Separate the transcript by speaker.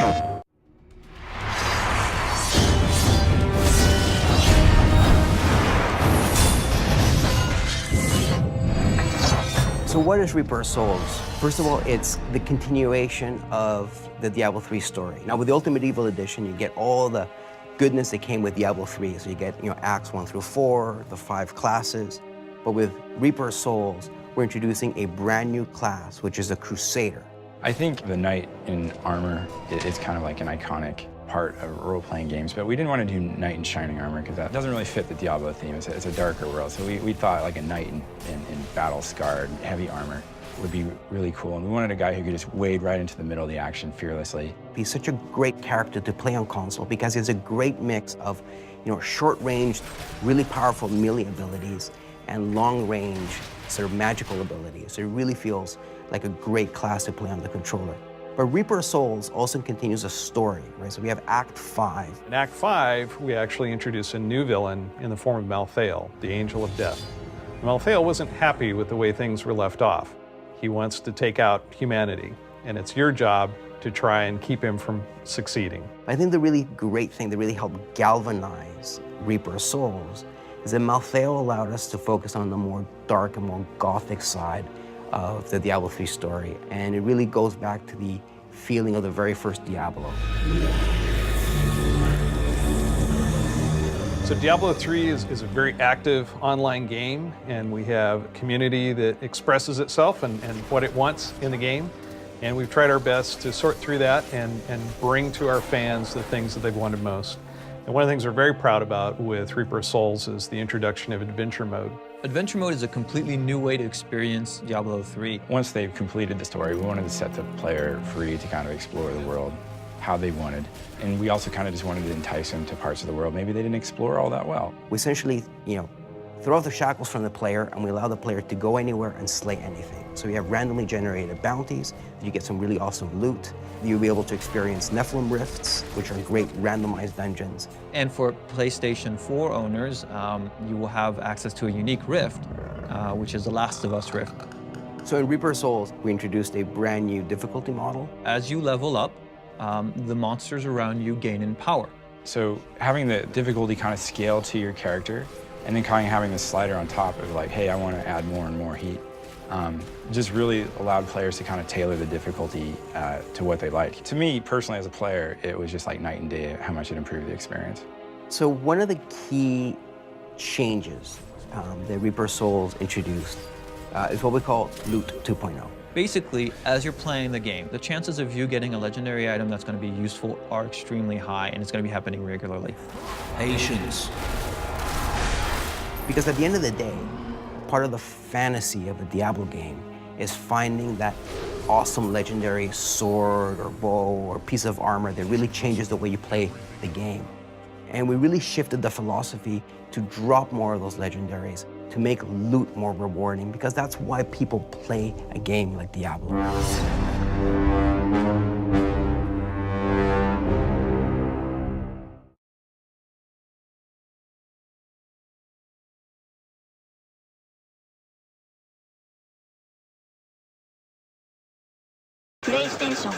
Speaker 1: So what is Reaper of Souls? First of all, it's the continuation of the Diablo III story. Now, with the Ultimate Evil Edition, you get all the goodness that came with Diablo III. So you get, Acts 1 through 4, the 5 classes. But with Reaper of Souls, we're introducing a brand new class, which is a Crusader.
Speaker 2: I think the knight in armor is kind of like an iconic part of role-playing games, but we didn't want to do knight in shining armor because that doesn't really fit the Diablo theme. It's a darker world, so we thought like a knight in battle-scarred, heavy armor would be really cool, and we wanted a guy who could just wade right into the middle of the action fearlessly.
Speaker 1: He's such a great character to play on console because he's a great mix of, short-range, really powerful melee abilities and long-range sort of magical abilities. So it really feels like a great class to play on the controller. But Reaper of Souls also continues a story, right? So we have Act 5.
Speaker 3: In Act 5, we actually introduce a new villain in the form of Malthael, the Angel of Death. Malthael wasn't happy with the way things were left off. He wants to take out humanity, and it's your job to try and keep him from succeeding.
Speaker 1: I think the really great thing that really helped galvanize Reaper of Souls is that Malthael allowed us to focus on the more dark and more gothic side of the Diablo III story, and it really goes back to the feeling of the very first Diablo.
Speaker 3: So Diablo III is a very active online game, and we have a community that expresses itself and what it wants in the game, and we've tried our best to sort through that and bring to our fans the things that they've wanted most. And one of the things we're very proud about with Reaper of Souls is the introduction of Adventure Mode.
Speaker 4: Adventure Mode is a completely new way to experience Diablo 3.
Speaker 2: Once they've completed the story, we wanted to set the player free to kind of explore the world how they wanted. And we also kind of just wanted to entice them to parts of the world maybe they didn't explore all that well.
Speaker 1: We essentially, throw off the shackles from the player, and we allow the player to go anywhere and slay anything. So we have randomly generated bounties, you get some really awesome loot. You'll be able to experience Nephilim Rifts, which are great randomized dungeons.
Speaker 4: And for PlayStation 4 owners, you will have access to a unique rift, which is the Last of Us Rift.
Speaker 1: So in Reaper of Souls, we introduced a brand new difficulty model.
Speaker 4: As you level up, the monsters around you gain in power.
Speaker 2: So having the difficulty kind of scale to your character, and then kind of having this slider on top of like, hey, I want to add more and more heat, just really allowed players to kind of tailor the difficulty to what they like. To me, personally, as a player, it was just like night and day how much it improved the experience.
Speaker 1: So one of the key changes that Reaper of Souls introduced is what we call Loot 2.0.
Speaker 4: Basically, as you're playing the game, the chances of you getting a legendary item that's going to be useful are extremely high, and it's going to be happening regularly.
Speaker 5: Patience.
Speaker 1: Because at the end of the day, part of the fantasy of a Diablo game is finding that awesome legendary sword or bow or piece of armor that really changes the way you play the game. And we really shifted the philosophy to drop more of those legendaries, to make loot more rewarding, because that's why people play a game like Diablo.
Speaker 6: PlayStation